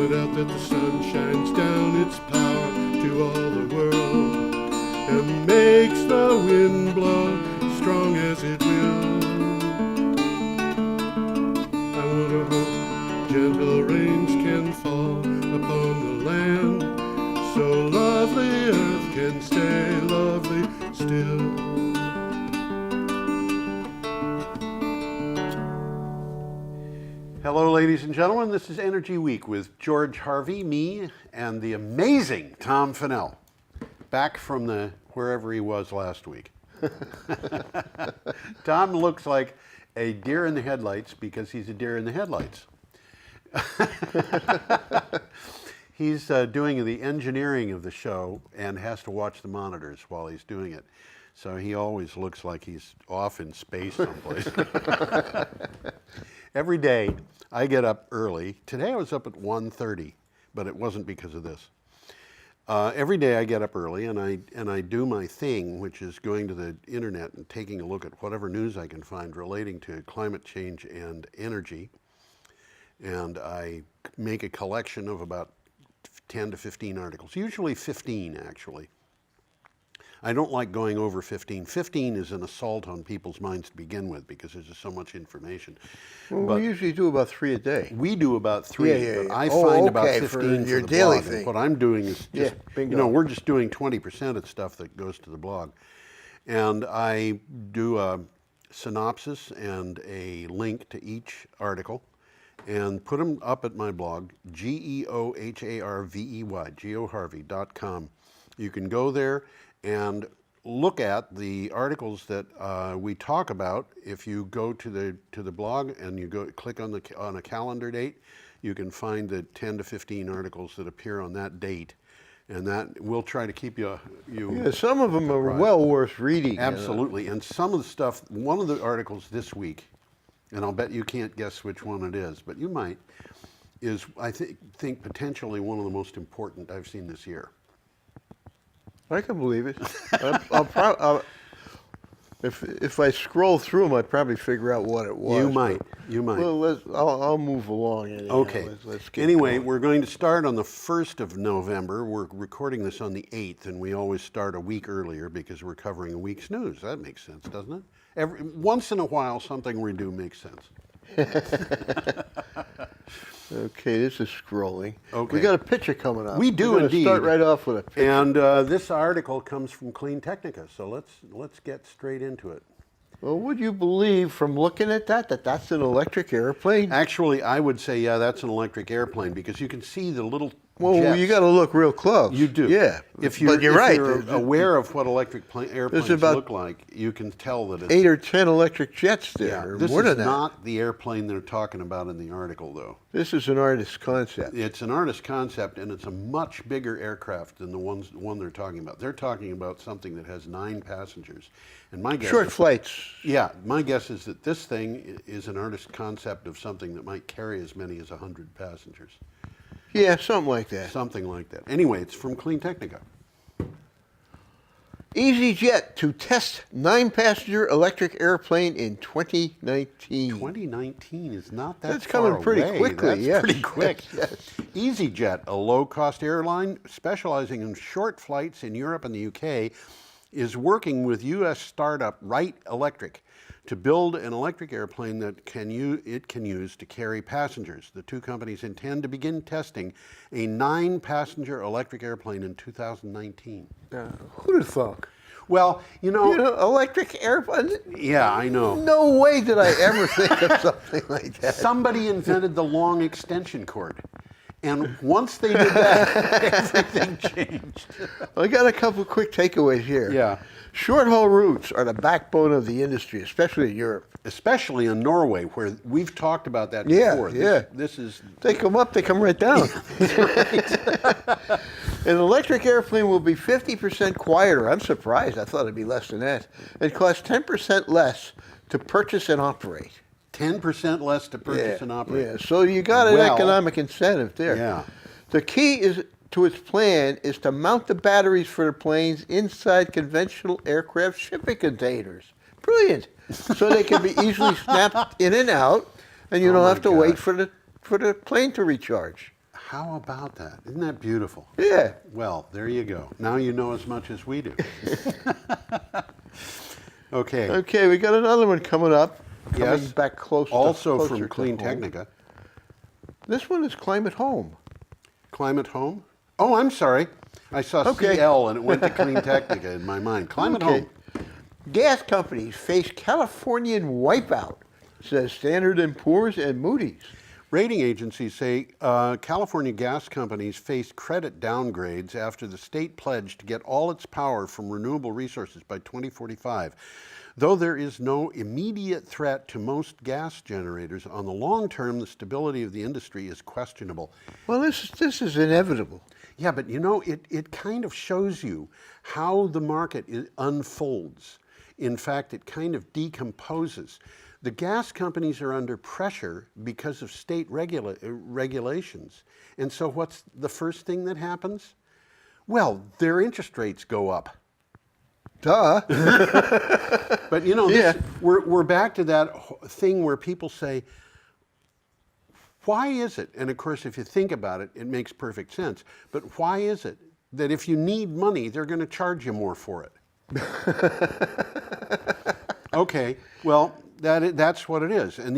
point out that the sun shines down its power to all the world and makes the wind blow strong as it will. I wonder how gentle rains can fall upon the land, so lovely earth can stay lovely still. Hello, ladies and gentlemen. This is Energy Week with George Harvey, me, and the amazing Tom Fennell, back from wherever he was last week. Tom looks like a deer in the headlights because he's a deer in the headlights. He's doing the engineering of the show and has to watch the monitors while he's doing it. So he always looks like he's off in space someplace. Every day I get up early. Today I was up at 1:30, but it wasn't because of this. Every day I get up early and I do my thing, which is going to the internet and taking a look at whatever news I can find relating to climate change and energy. And I make a collection of about 10 to 15 articles, usually 15 actually. I don't like going over 15. 15 is an assault on people's minds to begin with because there's just so much information. Well, but we usually do about 3 a day. we do about 3, Yeah. but I find about okay, 15 for your the daily blog. thing. And what I'm doing is just, bingo. we're just doing 20% of stuff that goes to the blog. And I do a synopsis and a link to each article and put them up at my blog, GeoHarvey, geoharvey.com. You can go there and look at the articles that we talk about. If you go to the blog and you click on a calendar date, you can find the 10 to 15 articles that appear on that date, and that we'll try to keep you. Yeah, some of them are well worth reading. Absolutely, and some of the stuff. One of the articles this week, and I'll bet you can't guess which one it is, but you might. Is I think potentially one of the most important I've seen this year. I can believe it. If I scroll through them, I'd probably figure out what it was. You might. Well, I'll move along. Anyhow. Okay. Let's get anyway, going. we're going to start on the 1st of November. We're recording this on the 8th, and we always start a week earlier because we're covering a week's news. That makes sense, doesn't it? Once in a while, something we do makes sense. Okay, this is scrolling. Okay. We got a picture coming up. We do We're indeed. Start right off with a picture. And this article comes from Clean Technica, so let's get straight into it. Well, would you believe from looking at that that's an electric airplane? Actually, I would say, yeah, that's an electric airplane because you can see the little Well, jets. you got to look real close. You do. Yeah. But you're if right. you're aware of what electric airplanes about look like, you can tell that it's 8 or 10 electric jets there. Yeah, or this more is than that. not the airplane they're talking about in the article, though. This is an artist's concept. It's an artist's concept, and it's a much bigger aircraft than the one they're talking about. They're talking about something that has 9 passengers. And my guess Short is, flights. Yeah, my guess is that this thing is an artist's concept of something that might carry as many as 100 passengers. Yeah, something like that. Something like that. Anyway, it's from Clean Technica. EasyJet to test 9-passenger electric airplane in 2019. 2019 is not that That's far coming pretty away. quickly, That's yes. pretty quick. Yes. EasyJet, a low-cost airline specializing in short flights in Europe and the UK, is working with U.S. startup Wright Electric to build an electric airplane that it can use to carry passengers. The two companies intend to begin testing a 9-passenger electric airplane in 2019. Who'd have thunk? Well, electric airplane? yeah, I know. No way did I ever think of something like that. Somebody invented the long extension cord. And once they did that, everything changed. I got a couple quick takeaways here. Yeah. Short-haul routes are the backbone of the industry, especially in Europe. Especially in Norway, where we've talked about that Yeah, before. yeah. This is... They come up, they come right down. An electric airplane will be 50% quieter. I'm surprised. I thought it'd be less than that. It costs 10% less to purchase and operate. 10% less to purchase and operate. Yeah, so you got an economic incentive there. Yeah. The key to its plan is to mount the batteries for the planes inside conventional aircraft shipping containers. Brilliant. So they can be easily snapped in and out, and you don't have to wait for the plane to recharge. How about that? Isn't that beautiful? Yeah. Well, there you go. Now you know as much as we do. Okay. Okay, we got another one coming up. Coming Yes. back Also closer from to Clean home. Technica. This one is Climate Home. Climate Home? Oh, I'm sorry. I saw Okay. CL and it went to Clean Technica in my mind. Climate Okay. Home. Gas companies face Californian wipeout, says Standard & Poor's and Moody's. Rating agencies say California gas companies face credit downgrades after the state pledged to get all its power from renewable resources by 2045. Though there is no immediate threat to most gas generators, on the long term, the stability of the industry is questionable. Well, this is inevitable. Yeah, but you know, it kind of shows you how the market unfolds. In fact, it kind of decomposes. The gas companies are under pressure because of state regulations. And so what's the first thing that happens? Well, their interest rates go up. Duh. But you know, Yeah. we're back to that thing where people say, why is it? And of course, if you think about it, it makes perfect sense. But why is it that if you need money, they're going to charge you more for it? Okay, well, that's what it is. And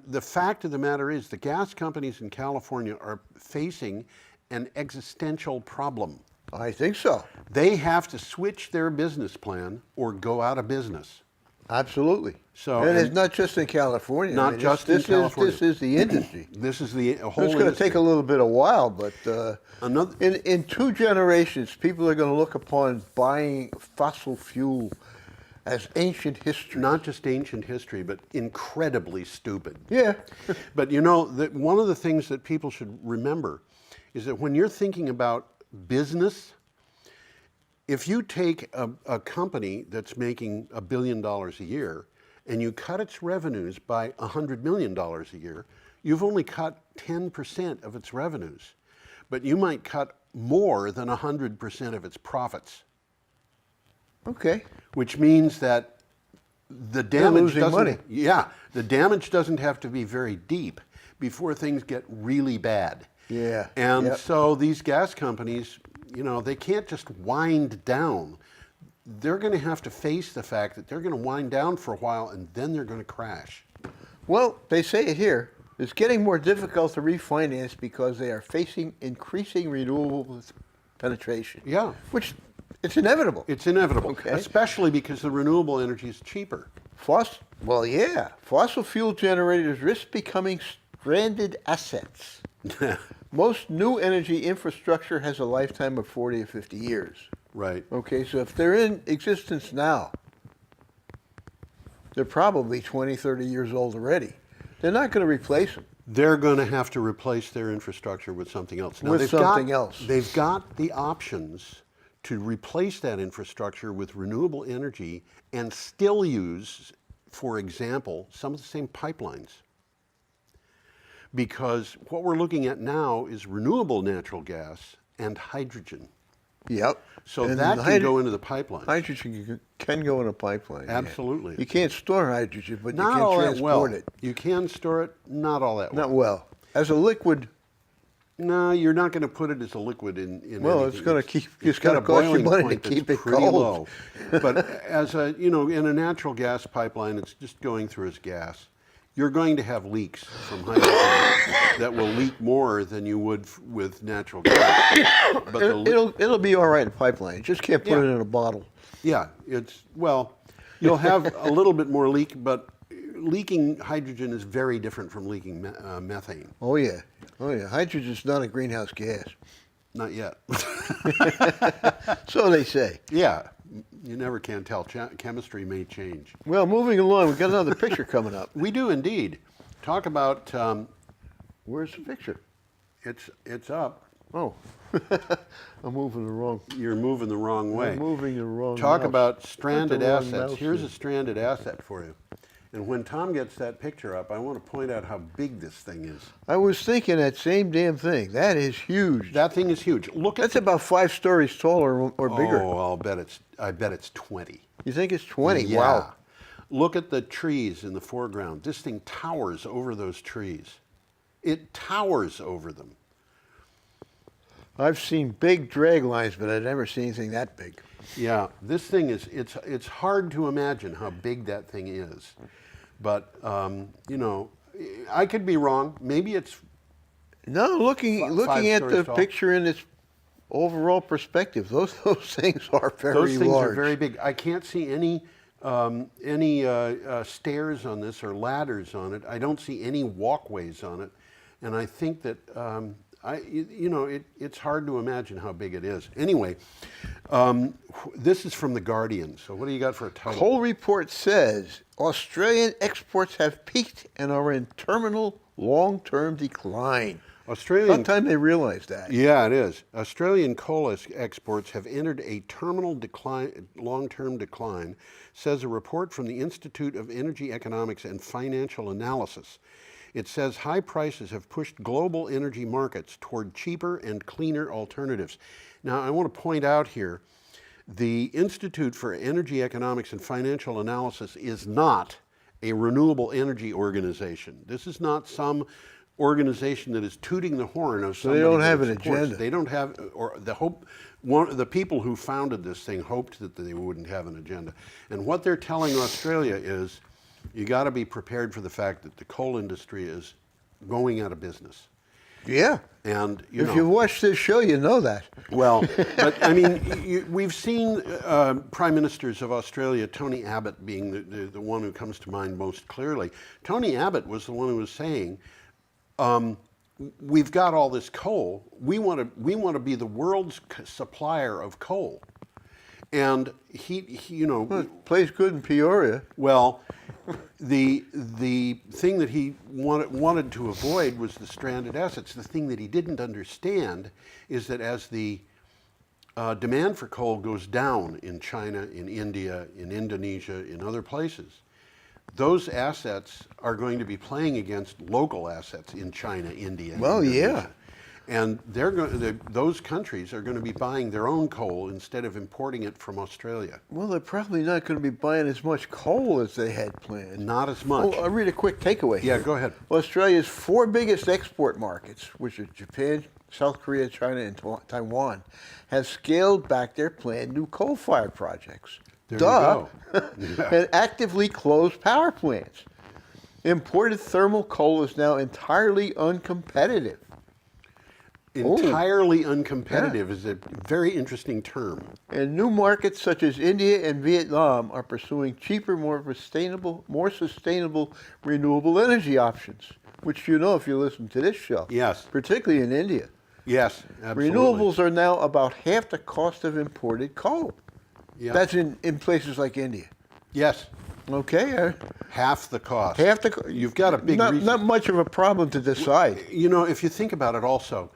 the fact of the matter is, the gas companies in California are facing an existential problem. I think so. They have to switch their business plan or go out of business. Absolutely. So, and it's and not just in California. not just in California. This is the industry. This is the whole It's going to industry. take a little bit of while, but Another- in 2 generations, people are going to look upon buying fossil fuel as ancient history. Not just ancient history, but incredibly stupid. Yeah. But you know, that one of the things that people should remember is that when you're thinking about business, if you take a company that's making $1 billion a year and you cut its revenues by $100 million a year, you've only cut 10% of its revenues. But you might cut more than 100% of its profits. Okay. Which means that the They're damage losing doesn't, money. yeah, the damage doesn't have to be very deep before things get really bad. Yeah. And Yep. so these gas companies, you know, they can't just wind down. They're going to have to face the fact that they're going to wind down for a while and then they're going to crash. Well, they say it here. It's getting more difficult to refinance because they are facing increasing renewables penetration. Yeah. Which, it's inevitable. It's inevitable, Okay. especially because the renewable energy is cheaper. Well, yeah. Fossil fuel generators risk becoming stranded assets. Most new energy infrastructure has a lifetime of 40 or 50 years. Right. Okay, so if they're in existence now, they're probably 20, 30 years old already. They're not going to replace them. They're going to have to replace their infrastructure with something else. Now, With they've something got, else. They've got the options to replace that infrastructure with renewable energy and still use, for example, some of the same pipelines. Because what we're looking at now is renewable natural gas and hydrogen. Yep. So And that the can go into the pipeline. Hydrogen can go in a pipeline. yeah. Absolutely. You can't store hydrogen, but Not you all can that well. transport it. You can store it, not all that well. Not well. As a liquid, No, you're not going to put it as a liquid in well, anything. it's going to keep. It's It's going got to a cost you boiling money point to that's keep it pretty cold. low. But as a, you know, in a natural gas pipeline, it's just going through as gas. You're going to have leaks from hydrogen that will leak more than you would with natural gas. But the It'll be all right in pipeline. You just can't put Yeah. it in a bottle. yeah, it's, well, you'll have a little bit more leak, but leaking hydrogen is very different from leaking methane. Oh yeah. Oh yeah. Hydrogen's not a greenhouse gas. Not yet. So they say. Yeah, you never can tell. Chemistry may change. Well, moving along, we've got another picture coming up. We do indeed. Talk about, Where's the picture? it's up. Oh, I'm moving the wrong. You're moving the wrong way. I'm moving the wrong. Talk mouse. about stranded Put the wrong assets. mouse Here's in. a stranded asset for you. And when Tom gets that picture up, I want to point out how big this thing is. I was thinking that same damn thing. That is huge. That thing is huge. Look at That's about 5 stories taller or bigger. Oh, I bet it's 20. You think it's 20? Yeah. Wow. Look at the trees in the foreground. This thing towers over those trees. It towers over them. I've seen big drag lines, but I've never seen anything that big. Yeah, this thing is, it's hard to imagine how big that thing is. But, you know, I could be wrong. Maybe it's No, looking at stories the tall. picture in its overall perspective, those things are very Those things large. are very big. I can't see any stairs on this or ladders on it. I don't see any walkways on it, and I think that it's hard to imagine how big it is. Anyway, this is from The Guardian. So what do you got for a title? Coal report says Australian exports have peaked and are in terminal long-term decline. About time they realized that. Yeah, it is. Australian coal exports have entered a terminal decline, long-term decline, says a report from the Institute of Energy Economics and Financial Analysis. It says high prices have pushed global energy markets toward cheaper and cleaner alternatives. Now, I want to point out here, the Institute for Energy Economics and Financial Analysis is not a renewable energy organization. This is not some organization that is tooting the horn of somebody. They don't have that an supports. agenda. They don't have, or the people who founded this thing hoped that they wouldn't have an agenda. And what they're telling Australia is, you got to be prepared for the fact that the coal industry is going out of business. Yeah. And if you watch this show, you know that. Well, but I mean, we've seen prime ministers of Australia, Tony Abbott being the one who comes to mind most clearly. Tony Abbott was the one who was saying, we've got all this coal. We want to be the world's supplier of coal. And he Well, it plays good in Peoria. Well, the thing that he wanted to avoid was the stranded assets. The thing that he didn't understand is that as the demand for coal goes down in China, in India, in Indonesia, in other places, those assets are going to be playing against local assets in China, India. Well, Indonesia. yeah. And those countries are going to be buying their own coal instead of importing it from Australia. Well, they're probably not going to be buying as much coal as they had planned. Not as much. Oh, I'll read a quick takeaway. Yeah, here. go ahead. Australia's 4 biggest export markets, which are Japan, South Korea, China, and Taiwan, have scaled back their planned new coal-fired projects. There Duh. you go. Yeah. And actively closed power plants. Imported thermal coal is now entirely uncompetitive. Entirely uncompetitive is a very interesting term. And new markets such as India and Vietnam are pursuing cheaper, more sustainable renewable energy options, which you know if you listen to this show. Yes. Particularly in India. Yes, absolutely. Renewables are now about half the cost of imported coal. Yeah. That's in places like India. Yes. Okay. Half the cost. You've got a big reason. Not much of a problem to decide. You know, if you think about it also,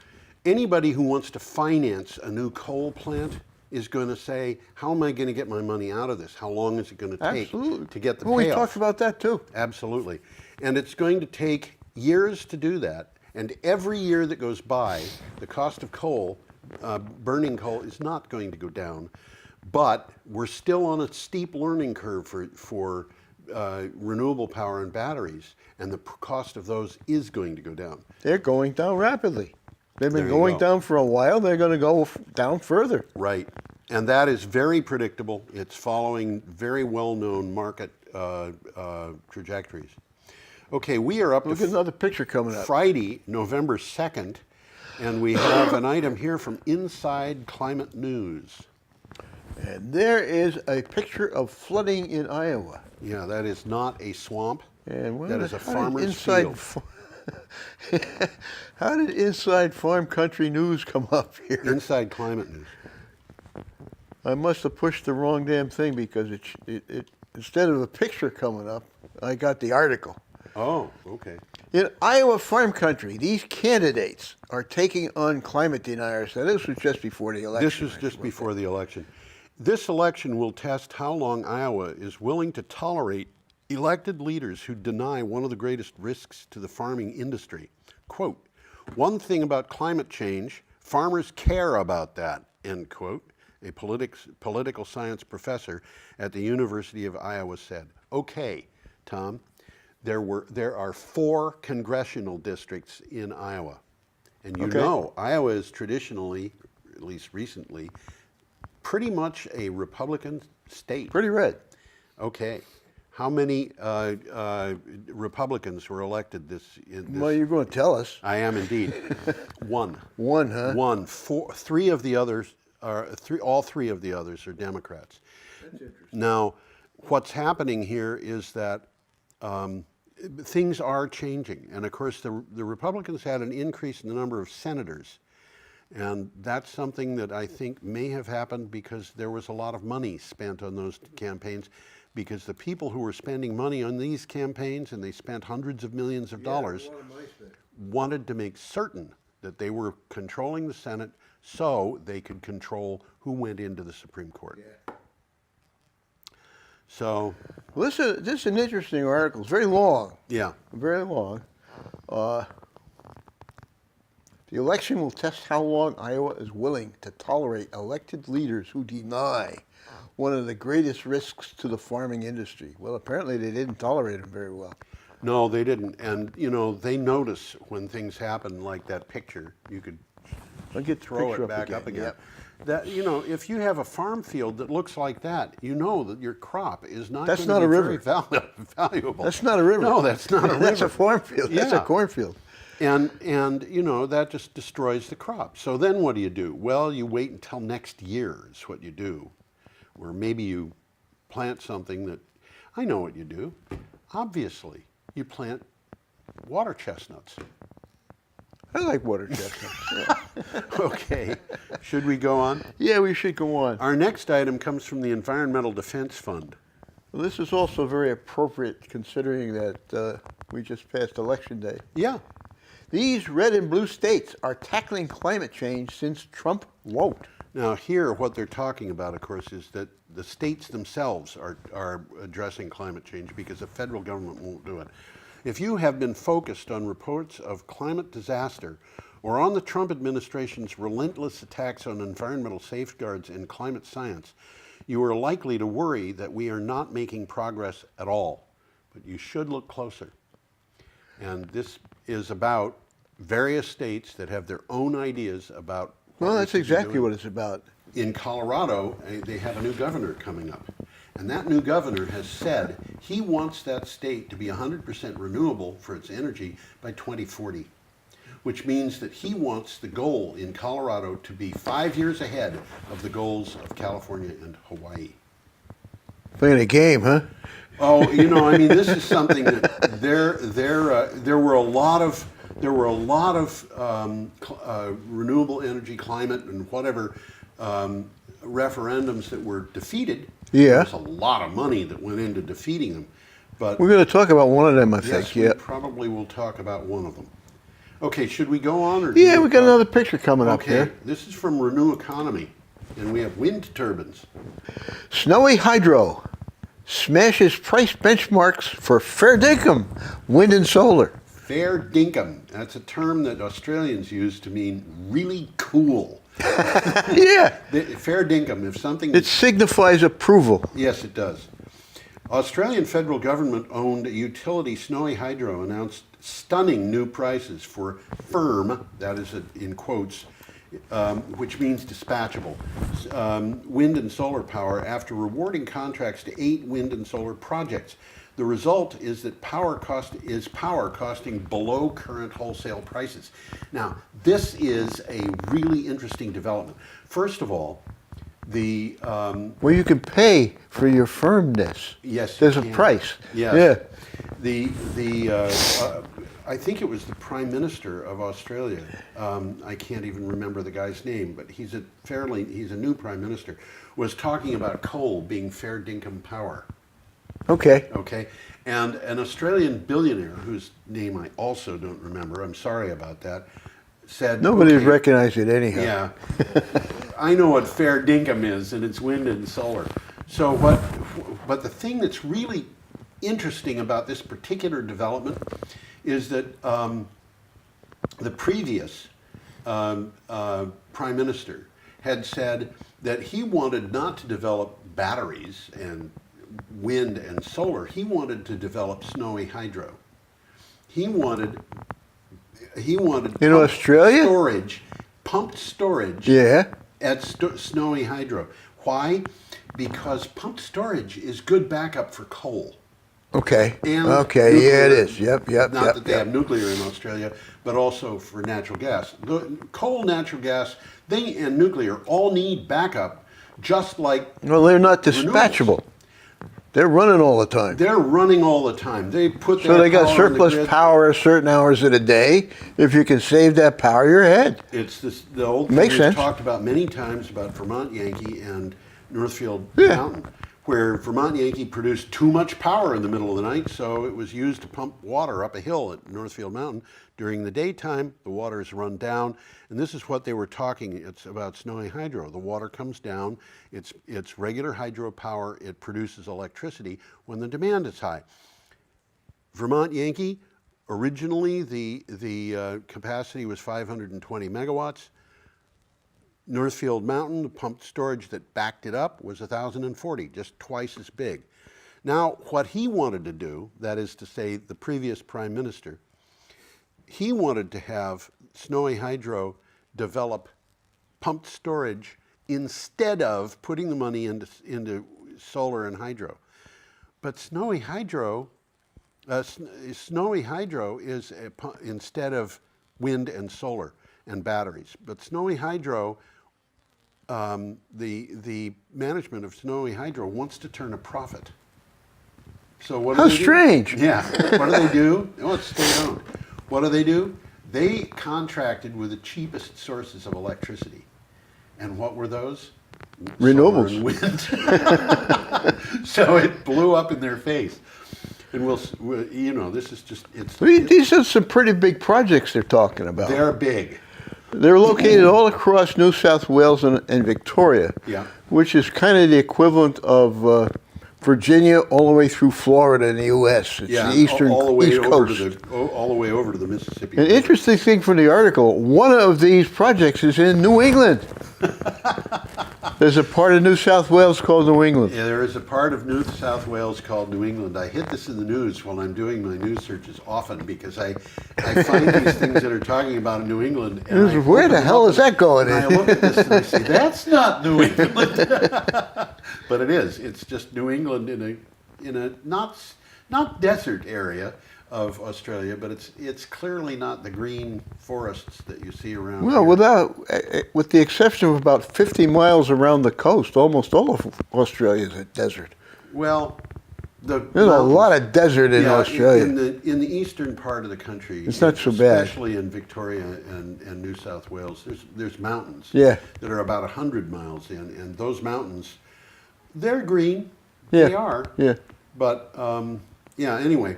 anybody who wants to finance a new coal plant is going to say, how am I going to get my money out of this? How long is it going to take to get the payoff? We talked about that too. Absolutely. And it's going to take years to do that. And every year that goes by, the cost of coal, burning coal, is not going to go down. But we're still on a steep learning curve for renewable power and batteries. And the cost of those is going to go down. They're going down rapidly. They've been There you going go. down for a while. They're going to go down further. Right. And that is very predictable. It's following very well-known market trajectories. Okay, we are up Look to at another picture coming up. Friday, November 2nd, and we have an item here from Inside Climate News. And there is a picture of flooding in Iowa. Yeah, that is not a swamp. And That is a how did farmer's field. How did Inside Farm Country News come up here? Inside Climate News. I must have pushed the wrong damn thing because it instead of a picture coming up, I got the article. Oh, okay. In Iowa farm country, these candidates are taking on climate deniers. Now, this was just before the election. This was just before the election. This election will test how long Iowa is willing to tolerate elected leaders who deny one of the greatest risks to the farming industry. Quote, one thing about climate change, farmers care about that, end quote, a political science professor at the University of Iowa said. Okay, Tom, there are 4 congressional districts in Iowa, And you Okay. know, Iowa is traditionally, at least recently, pretty much a Republican state. Pretty red. Okay. How many Republicans were elected this? Well, you're going to tell us. I am indeed. One. One, huh? One. Three of the others are all three of the others are Democrats. That's interesting. Now, what's happening here is that things are changing, and of course, the Republicans had an increase in the number of senators, and that's something that I think may have happened because there was a lot of money spent on those campaigns. Because the people who were spending money on these campaigns, and they spent hundreds of millions of dollars, wanted to make certain that they were controlling the Senate so they could control who went into the Supreme Court. Yeah. So, Well, this is an interesting article. It's very long. yeah. Very long. The election will test how long Iowa is willing to tolerate elected leaders who deny one of the greatest risks to the farming industry. Well, apparently they didn't tolerate him very well. No, they didn't. And, you know, they notice when things happen like that picture. You could I'll get the throw picture it back up again. Yep. That, you know, if you have a farm field that looks like that, you know that your crop is not That's going to not be a very river. valuable. That's not a river. No, that's not a river. That's a farm field. That's a Yeah. cornfield. And you know, that just destroys the crop. So then what do? Well, you wait until next year is what you do. Or maybe you plant something that, I know what you do. Obviously, you plant water chestnuts. I like water chestnuts. Yeah. Okay, should we go on? Yeah, we should go on. Our next item comes from the Environmental Defense Fund. Well, this is also very appropriate considering that we just passed Election Day. Yeah, These red and blue states are tackling climate change since Trump won't. now here what they're talking about, of course, is that the states themselves are addressing climate change because the federal government won't do it. If you have been focused on reports of climate disaster or on the Trump administration's relentless attacks on environmental safeguards and climate science, you are likely to worry that we are not making progress at all. But you should look closer. And this is about various states that have their own ideas about Well, we that's should be exactly doing. what it's about. In Colorado, they have a new governor coming up. And that new governor has said he wants that state to be 100% renewable for its energy by 2040, which means that he wants the goal in Colorado to be 5 years ahead of the goals of California and Hawaii. Playing a game, huh? Oh, you know, I mean, this is something that there were a lot of renewable energy, climate, and whatever referendums that were defeated. Yeah. There's a lot of money that went into defeating them. But We're going to talk about one of them, I yes, think. we Yeah. probably will talk about one of them. Okay, should we go on? Or Yeah, we got another picture coming up Okay, here. this is from Renew Economy, and we have wind turbines. Snowy Hydro smashes price benchmarks for fair dinkum wind and solar. Fair dinkum. That's a term that Australians use to mean really cool. Yeah, Fair dinkum, if something... it signifies approval. Yes, it does. Australian federal government-owned utility Snowy Hydro announced stunning new prices for firm, that is in quotes, which means dispatchable, wind and solar power after rewarding contracts to 8 wind and solar projects. The result is that power costing below current wholesale prices. Now, this is a really interesting development. First of all, the Well, you can pay for your firmness. yes, There's you a can. price. Yes. Yeah. I think it was the Prime Minister of Australia. I can't even remember the guy's name, but he's a new Prime Minister. Was talking about coal being fair dinkum power. Okay. Okay, and an Australian billionaire whose name I also don't remember. I'm sorry about that. Said Nobody's okay, recognized it anyhow. yeah, I know what fair dinkum is, and it's wind and solar. So but the thing that's really interesting about this particular development is that the previous Prime Minister had said that he wanted not to develop batteries and wind and solar. He wanted to develop Snowy Hydro. He wanted he wanted In pumped Australia? storage, pumped storage Yeah. at Snowy Hydro. Why? Because pumped storage is good backup for coal. Okay. And Okay. nuclear. Yeah, it is. Yep. Yep. Not yep, that they yep. have nuclear in Australia, but also for natural gas. The coal, natural gas, and nuclear all need backup, just like Well, they're not renewables. dispatchable. They're running all the time. They're running all the time. They put So that they got power on the surplus grid. power certain hours of the day. If you can save that power, you're ahead. It's the old Makes thing we've sense. talked about many times about Vermont Yankee and Northfield Yeah. Mountain, where Vermont Yankee produced too much power in the middle of the night, so it was used to pump water up a hill at Northfield Mountain. During the daytime, the water is run down, and this is what they were talking. It's about Snowy Hydro. The water comes down. It's regular hydropower. It produces electricity when the demand is high. Vermont Yankee, originally the capacity was 520 megawatts. Northfield Mountain, the pumped storage that backed it up, was 1,040, just twice as big. Now, what he wanted to do, that is to say the previous prime minister, he wanted to have Snowy Hydro develop pumped storage instead of putting the money into solar and hydro. But Snowy Hydro is instead of wind and solar and batteries. But Snowy Hydro, the management of Snowy Hydro wants to turn a profit. So what do How they do? strange. Yeah. What do they do? Oh, it's state-owned. What do? They contracted with the cheapest sources of electricity. And what were those? Renewables. Solar and wind. So it blew up in their face. And this is just, These are some pretty big projects they're talking about. they're big. They're located all across New South Wales and Victoria, Yeah. which is kind of the equivalent of Virginia all the way through Florida in the U.S. It's the eastern all the way East over Coast. all the way over to the Mississippi. An interesting thing from the article, one of these projects is in New England. There's a part of New South Wales called New England. Yeah, there is a part of New South Wales called New England. I hit this in the news while I'm doing my news searches often because I find these things that are talking about in New England. And Where the hell is that going and I in? look at this and I say, that's not New England. But it is. It's just New England in a not desert area of Australia, but it's clearly not the green forests that you see around Well, here. with the exception of about 50 miles around the coast, almost all of Australia is a desert. Well, There's a lot of desert in Australia. In the eastern part of the country, It's not so bad. especially in Victoria and New South Wales. There's mountains Yeah. that are about 100 miles in, and those mountains, they're green. Yeah. They are. Yeah. But anyway.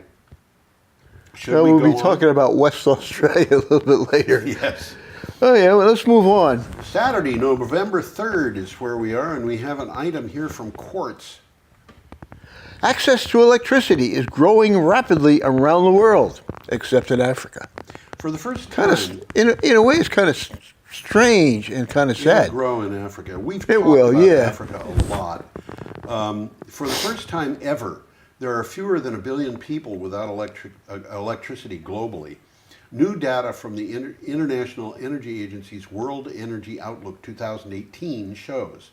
Should Well, we we'll go be talking about West Australia a little bit later. Yes. Oh, yeah, well, let's move on. Saturday, November 3rd is where we are, and we have an item here from Quartz. Access to electricity is growing rapidly around the world, except in Africa. For the first time, Kind of, in a way, it's kind of strange and kind of it'll sad. grow in Africa. We've It talked will, about yeah. Africa a lot. For the first time ever, there are fewer than 1 billion people without electricity globally. New data from the International Energy Agency's World Energy Outlook 2018 shows.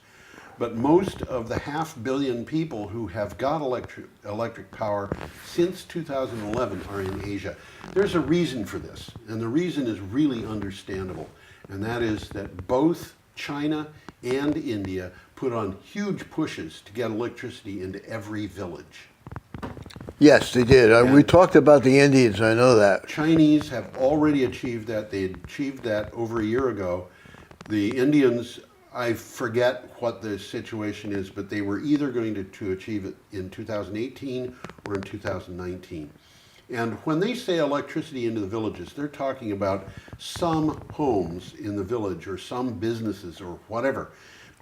But most of the 500 million people who have got electric power since 2011 are in Asia. There's a reason for this, and the reason is really understandable, and that is that both China and India put on huge pushes to get electricity into every village. Yes, they did. We talked about the Indians, I know that. Chinese have already achieved that. They achieved that over a year ago. The Indians, I forget what the situation is, but they were either going to achieve it in 2018 or in 2019. And when they say electricity into the villages, they're talking about some homes in the village or some businesses or whatever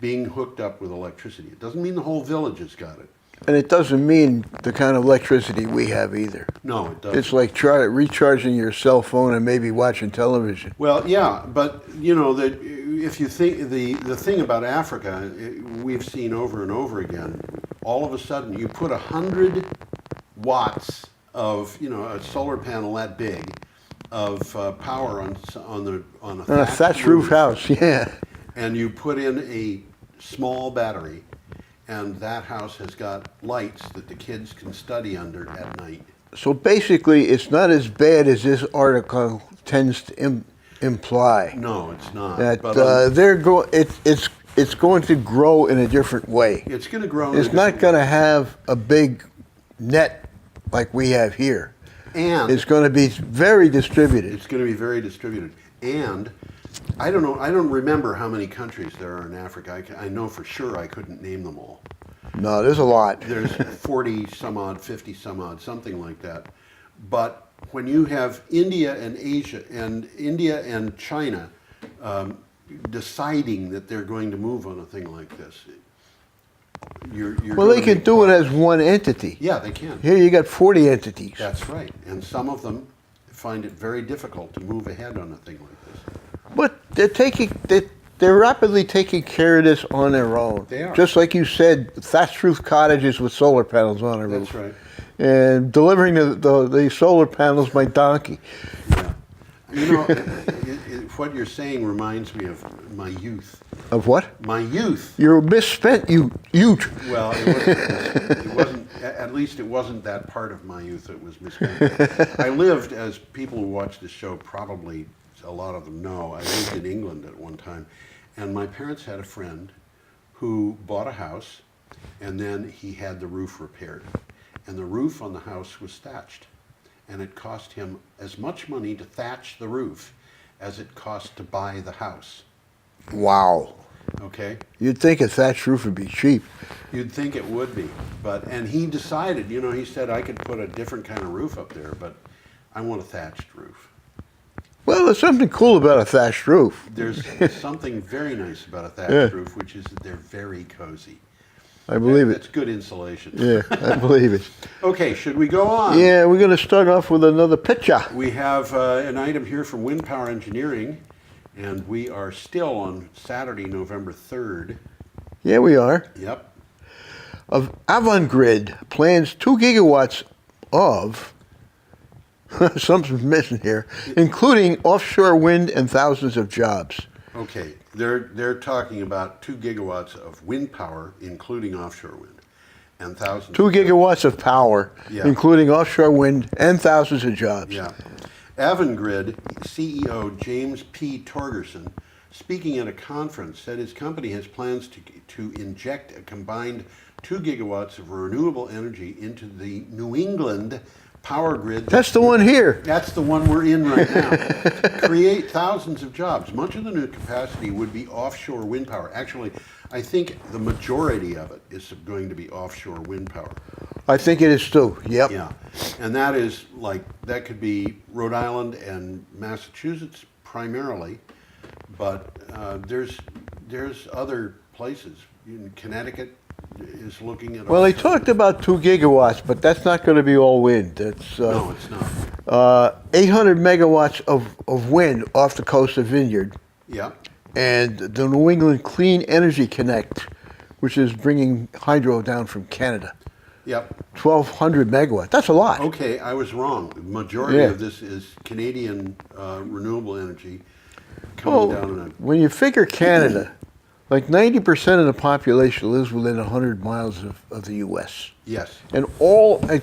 being hooked up with electricity. It doesn't mean the whole village has got it. And it doesn't mean the kind of electricity we have either. No, it doesn't. It's like recharging your cell phone and maybe watching television. Well, yeah, but if you think the thing about Africa, we've seen over and over again. All of a sudden, you put 100 watts of a solar panel that big of power on a On a thatched roof house, yeah. and you put in a small battery, and that house has got lights that the kids can study under at night. So basically, it's not as bad as this article tends to imply. No, it's not. That But, it's going to grow in a different way. it's going to grow. in a It's not different going way. to have a big net like we have here. And It's going to be very distributed. it's going to be very distributed. And I don't know. I don't remember how many countries there are in Africa. I know for sure I couldn't name them all. No, there's a lot. There's 40 some odd, 50 some odd, something like that. But when you have India and Asia and India and China deciding that they're going to move on a thing like this, you're Well, they gonna can make do it progress. as one entity. Yeah, they can. Here you got 40 entities. That's right. And some of them find it very difficult to move ahead on a thing like this. But they're rapidly taking care of this on their own. They are. Just like you said, thatched roof cottages with solar panels on the roof. That's right. And delivering the solar panels by donkey. Yeah. You know, what you're saying reminds me of my youth. Of what? My youth. You're misspent, you ute. Well, it wasn't, at least it wasn't that part of my youth that was misspent. I lived, as people who watch this show probably, a lot of them know, I lived in England at one time, and my parents had a friend who bought a house, and then he had the roof repaired. And the roof on the house was thatched. And it cost him as much money to thatch the roof as it cost to buy the house. Wow. Okay? You'd think a thatched roof would be cheap. You'd think it would be, and he decided, you know, he said, I could put a different kind of roof up there, but I want a thatched roof. Well, there's something cool about a thatched roof. There's something very nice about a thatched roof, which is that they're very cozy. I believe That's it. good insulation. Yeah, I believe it. Okay, should we go on? Yeah, we're going to start off with another picture. We have an item here from Wind Power Engineering, and we are still on Saturday, November 3rd. Yeah, we are. Yep. Of Avangrid plans 2 gigawatts of something's missing here, including offshore wind and thousands of jobs. Okay, they're talking about 2 gigawatts of wind power, including offshore wind, and thousands. 2 gigawatts of power, Yeah. including offshore wind and thousands of jobs. Yeah. Avangrid CEO James P. Torgerson, speaking at a conference, said his company has plans to inject a combined 2 gigawatts of renewable energy into the New England power grid. That's the one here. That's the one we're in right now. Create thousands of jobs. Much of the new capacity would be offshore wind power. Actually, I think the majority of it is going to be offshore wind power. I think it is too. Yep. Yeah, and that is that could be Rhode Island and Massachusetts primarily, but there's other places. Connecticut is looking at. Well, they talked about 2 gigawatts, but that's not going to be all wind. That's No, it's not. 800 megawatts of wind off the coast of Vineyard, Yeah, and the New England Clean Energy Connect, which is bringing hydro down from Canada. yep. 1,200 megawatts. That's a lot. Okay, I was wrong. The majority Yeah. of this is Canadian renewable energy coming down in a. When you figure Canada, like 90% of the population lives within 100 miles of the U.S. Yes, And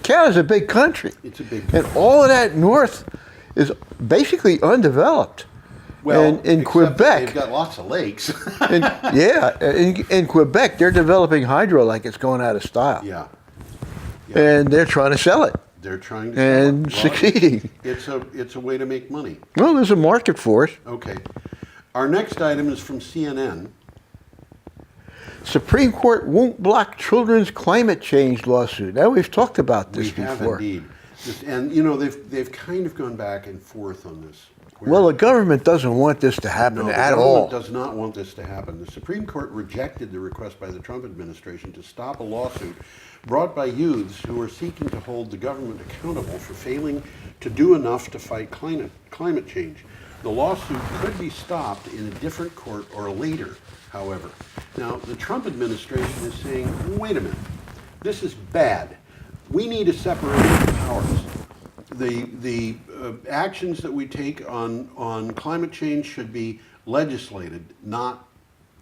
Canada's a big country. it's a big. And all of that north is basically undeveloped. Well, and in except Quebec, they've got lots of lakes. in Quebec, they're developing hydro like it's going out of style. Yeah, And they're trying to sell it they're trying to. sell and it. Well, succeeding. It's a way to make money. Well, there's a market for it. Okay. Our next item is from CNN. Supreme Court won't block children's climate change lawsuit. Now, we've talked about this We have before. indeed. And you know they've kind of gone back and forth on this. Well, the government doesn't want this to happen No, the at government all. does not want this to happen. The Supreme Court rejected the request by the Trump administration to stop a lawsuit brought by youths who are seeking to hold the government accountable for failing to do enough to fight climate change. The lawsuit could be stopped in a different court or later, however. Now, the Trump administration is saying, wait a minute, this is bad. We need a separation of powers. the actions that we take on climate change should be legislated, not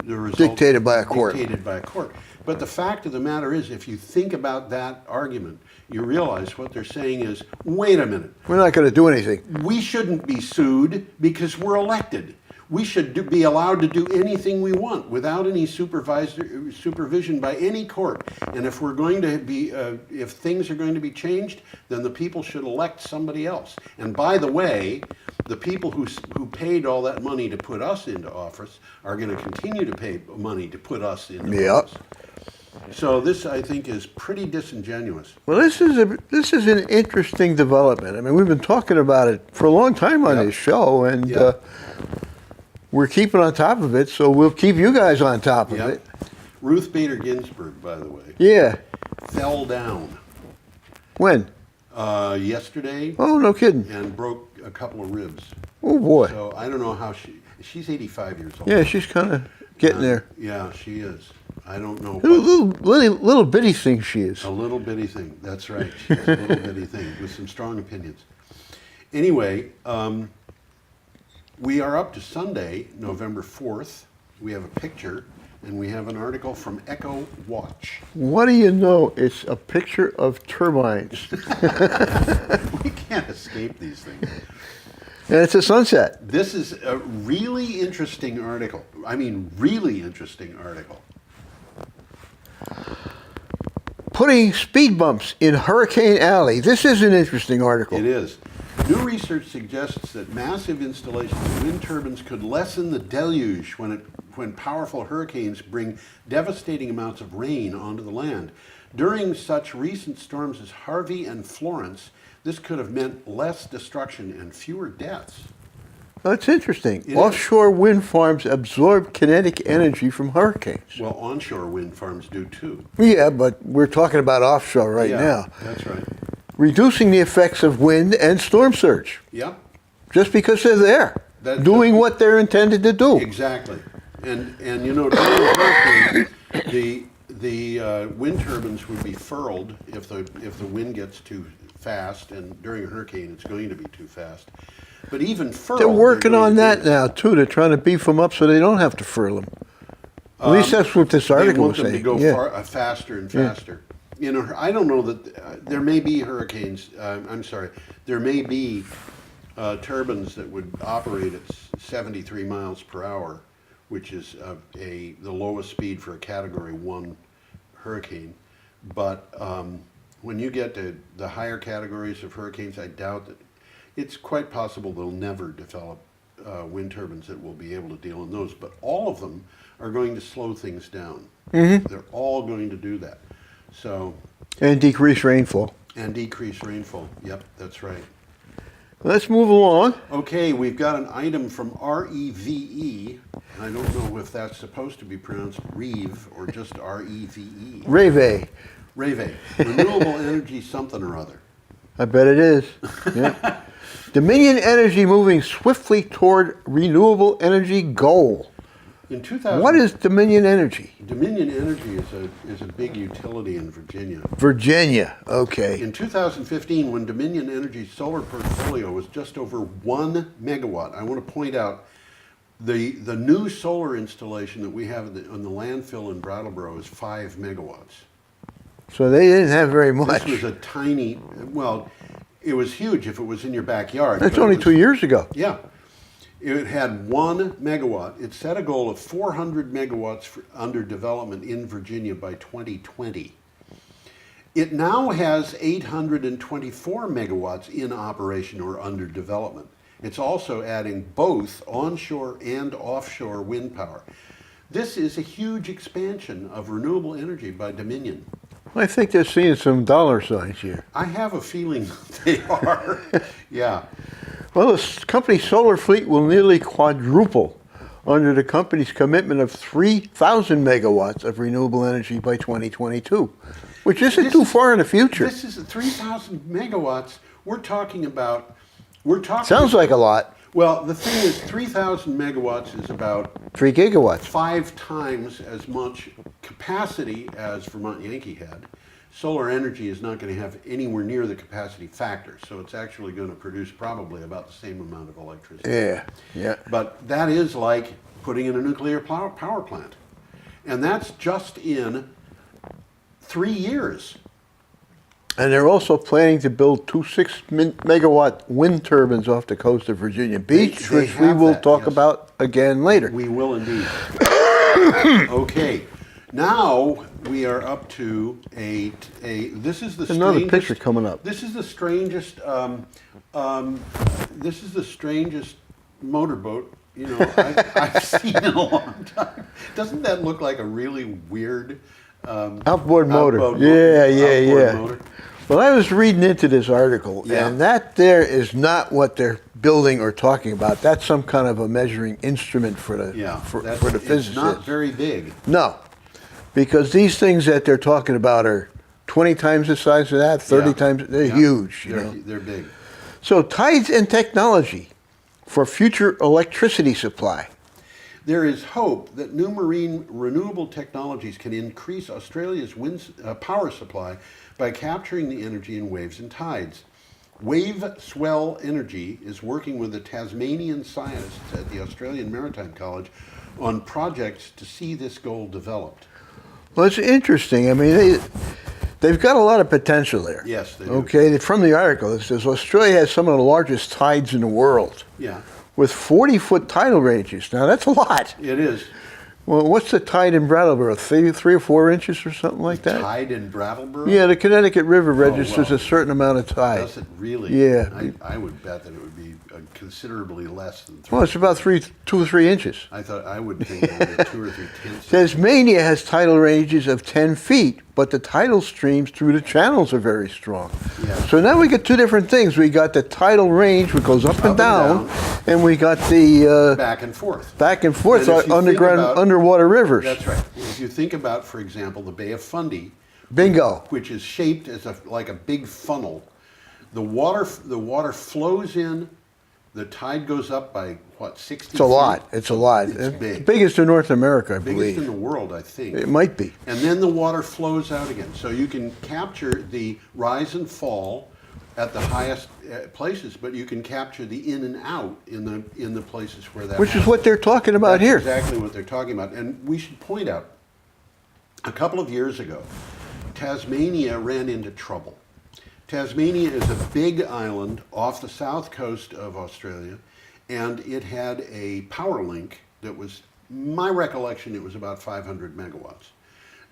the result Dictated by a court. Dictated by a court. But the fact of the matter is, if you think about that argument, you realize what they're saying is, wait a minute, We're not going to do anything. we shouldn't be sued because we're elected. We should be allowed to do anything we want without any supervision by any court. And if we're going to be, if things are going to be changed, then the people should elect somebody else. And by the way, the people who paid all that money to put us into office are going to continue to pay money to put us into Yep. office. So this, I think, is pretty disingenuous. Well, this is an interesting development. I mean, we've been talking about it for a long time on Yep. this show, and Yep. we're keeping on top of it. So we'll keep you guys on top of Yep. it. Ruth Bader Ginsburg, by the way, Yeah. fell down When? yesterday Oh, no kidding. and broke a couple of ribs. Oh boy. So I don't know how she's 85 years old. Yeah, she's kind of getting there. Yeah, she is. I don't know. Little bitty thing she is. A little bitty thing. That's right. She's a little bitty thing with some strong opinions. Anyway, we are up to Sunday, November 4th. We have a picture, and we have an article from Echo Watch. What do you know? It's a picture of turbines, We can't escape these things. and it's a sunset. This is a really interesting article. I mean, really interesting article. Putting speed bumps in Hurricane Alley. This is an interesting article. It is. New research suggests that massive installations of wind turbines could lessen the deluge when powerful hurricanes bring devastating amounts of rain onto the land. During such recent storms as Harvey and Florence, this could have meant less destruction and fewer deaths. That's interesting. It is. Offshore wind farms absorb kinetic energy from hurricanes. Well, onshore wind farms do too. Yeah, but we're talking about offshore right Yeah, now. that's right. Reducing the effects of wind and storm surge, Yep. just because they're there, doing what they're intended to do. Exactly. And you know, during the hurricane, the wind turbines would be furled if the wind gets too fast, and during a hurricane it's going to be too fast. But even furled, They're working going on to that do- now, too. They're trying to beef them up so they don't have to furl them. At least that's what this They article want was them to saying. go Yeah. faster and faster. You know, I don't know that there may be hurricanes. I'm sorry, there may be turbines that would operate at 73 miles per hour, which is the lowest speed for a Category 1 hurricane. But when you get to the higher categories of hurricanes, I doubt that it's quite possible they'll never develop wind turbines that will be able to deal in those. But all of them are going to slow things down. They're all going to do that. So, And decrease rainfall. and decrease rainfall. Yep, that's right. Let's move along. Okay, we've got an item from REVE. I don't know if that's supposed to be pronounced Reeve or just REVE. Reve. REVE, renewable energy something or other. I bet it is. Yeah. Dominion Energy moving swiftly toward renewable energy goal. In 2000, What is Dominion Energy? Dominion Energy is a big utility in Virginia. Virginia. Okay. In 2015, when Dominion Energy's solar portfolio was just over 1 megawatt, I want to point out the new solar installation that we have on the landfill in Brattleboro is 5 megawatts. So they didn't have very much. This was a tiny, well, it was huge if it was in your backyard. That's but it only was- 2 years ago. Yeah. It had 1 megawatt. It set a goal of 400 megawatts under development in Virginia by 2020. It now has 824 megawatts in operation or under development. It's also adding both onshore and offshore wind power. This is a huge expansion of renewable energy by Dominion. I think they're seeing some dollar signs here. I have a feeling they are. Yeah. Well, the company's solar fleet will nearly quadruple under the company's commitment of 3,000 megawatts of renewable energy by 2022, which isn't too far in the future. This is 3,000 megawatts. We're talking. Sounds like a lot. Well, the thing is, 3,000 megawatts is about 3 gigawatts. 5 times as much capacity as Vermont Yankee had, solar energy is not going to have anywhere near the capacity factor, so it's actually going to produce probably about the same amount of electricity. Yeah, yeah. But that is like putting in a nuclear power plant. And that's just in 3 years. And they're also planning to build two 6-megawatt wind turbines off the coast of Virginia Beach, they which we have will that, talk yes. about again later. We will indeed. Okay, now we are up to this is the Another strangest, picture coming up. This is the strangest. This is the strangest motorboat I've seen in a long time. Doesn't that look like a really weird Outboard motor. outboard Yeah. motor? Well, I was reading into this article, Yeah. and that there is not what they're building or talking about. That's some kind of a measuring instrument for the for the physicists. It's not very big. No, because these things that they're talking about are 20 times the size of that, 30 Yeah. times. They're Yeah. huge. You know. They're big. So tides and technology for future electricity supply. There is hope that new marine renewable technologies can increase Australia's wind power supply by capturing the energy in waves and tides. Wave Swell Energy is working with the Tasmanian scientists at the Australian Maritime College on projects to see this goal developed. Well, it's interesting. I mean, they've got a lot of potential there. Yes, they do. Okay, from the article, it says Australia has some of the largest tides in the world, Yeah, with 40-foot tidal ranges. Now, that's a lot. it is. Well, what's the tide in Brattleboro? 3 or 4 inches or something like that? Tide in Brattleboro? Yeah, the Connecticut River registers well. a certain amount of tide. Does it really? Yeah. I would bet that it would be considerably less than 3. Well, it's about 2 or 3 inches. I would think it would be 2 or 3 tenths. Tasmania has tidal ranges of 10 feet, but the tidal streams through the channels are very strong. Yeah. So now we get two different things. We got the tidal range, which goes up and down, and we got the Back and forth. back and forth And if you underground, think about- underwater rivers. That's right. If you think about, for example, the Bay of Fundy, Bingo. which is shaped as like a big funnel, the water flows in. The tide goes up by what, 60 It's a lot. It's a lot. It's big. Biggest in North America, I Biggest believe. in the world, I think. It might be. And then the water flows out again. So you can capture the rise and fall at the highest places, but you can capture the in and out in the places where that Which is happens. what they're talking about That's here. exactly what they're talking about. And we should point out, a couple of years ago, Tasmania ran into trouble. Tasmania is a big island off the south coast of Australia, and it had a power link that was, my recollection, it was about 500 megawatts.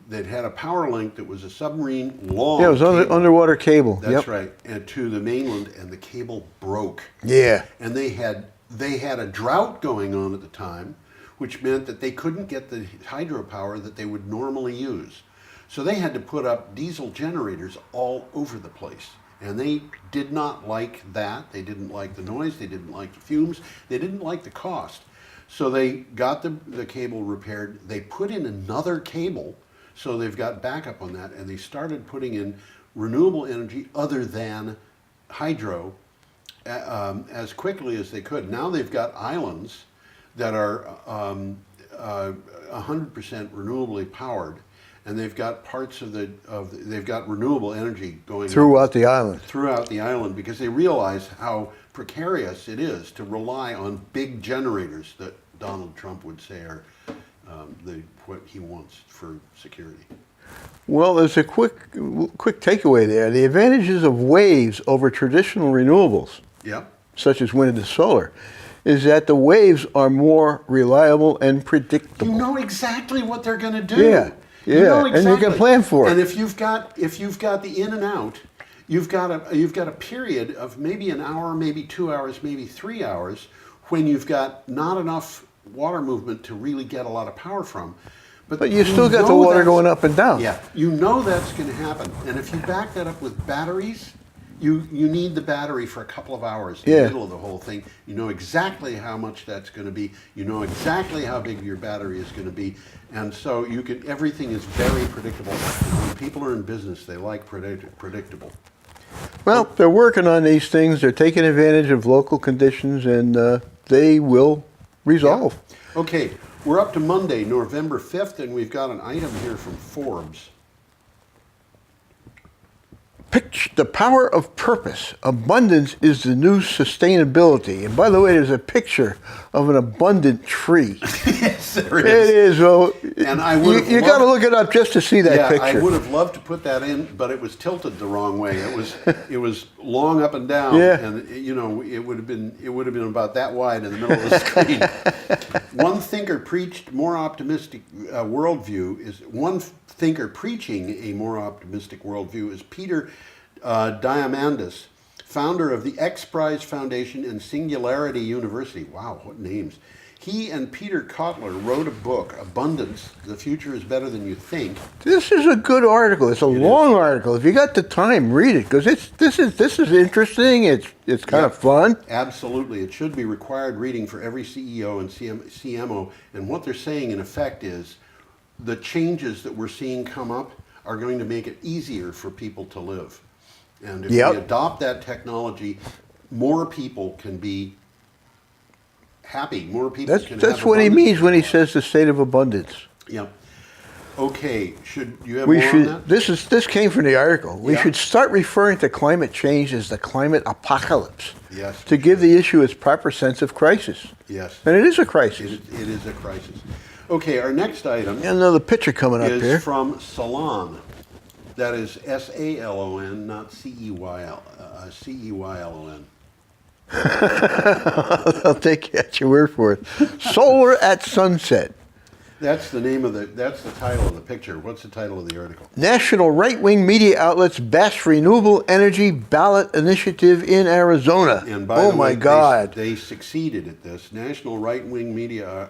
That had a power link that was a submarine long Yeah, it was cable. underwater cable. That's Yep. right, and to the mainland, and the cable broke. Yeah. And they had a drought going on at the time, which meant that they couldn't get the hydropower that they would normally use. So they had to put up diesel generators all over the place. And they did not like that. They didn't like the noise. They didn't like the fumes. They didn't like the cost. So they got the cable repaired. They put in another cable, so they've got backup on that. And they started putting in renewable energy other than hydro as quickly as they could. Now they've got islands that are 100% renewably powered, and they've got parts they've got renewable energy going Throughout the island. throughout the island, because they realize how precarious it is to rely on big generators that Donald Trump would say are what he wants for security. Well, there's a quick takeaway there. The advantages of waves over traditional renewables, Yep. such as wind and solar, is that the waves are more reliable and predictable. You know exactly what they're going to do. Yeah, You know yeah, and you can plan for it. And if you've got the in and out, you've got a period of maybe an hour, maybe 2 hours, maybe 3 hours when you've got not enough water movement to really get a lot of power from. But you still got the know water that's- going up and down. Yeah, you know that's going to happen. And if you back that up with batteries, you need the battery for a couple of hours in Yeah. the middle of the whole thing. You know exactly how much that's going to be. You know exactly how big your battery is going to be. And so everything is very predictable. And when people are in business, they like predictable. Well, they're working on these things. They're taking advantage of local conditions, and they will resolve. Okay, we're up to Monday, November 5th, and we've got an item here from Forbes. The power of purpose. Abundance is the new sustainability. And by the way, there's a picture of an abundant tree. Yes, there It is. Oh, And I would have you got to look it up just to see that Yeah, picture. I would have loved to put that in, but it was tilted the wrong way. It was long up and down, Yeah. and it would have been about that wide in the middle of the screen. One thinker preached more optimistic worldview is one thinker preaching a more optimistic worldview is Peter Diamandis, founder of the X Prize Foundation and Singularity University. Wow, what names! He and Peter Kotler wrote a book, Abundance, The Future is Better Than You Think. This is a good article. It's a long article. If you got the time, read it because this is interesting. It's kind of fun. Absolutely. It should be required reading for every CEO and CMO. And what they're saying in effect is the changes that we're seeing come up are going to make it easier for people to live. And if we adopt that technology, more people can be happy. More people can have That's what he means when he says the state of abundance. Yeah. Okay. Should you have more on that? This came from the article. We Yeah. should start referring to climate change as the climate apocalypse. Yes. To give the issue its proper sense of crisis. Yes. And it is a crisis. It is a crisis. Okay, our next item Another picture coming up is here. from Salon. That is SALON, not CEYLON. I'll take you at your word for it. Solar at sunset. That's the title of the picture. What's the title of the article? National right-wing media outlets bash renewable energy ballot initiative in Arizona. And by the way, my God. They succeeded at this. National right-wing media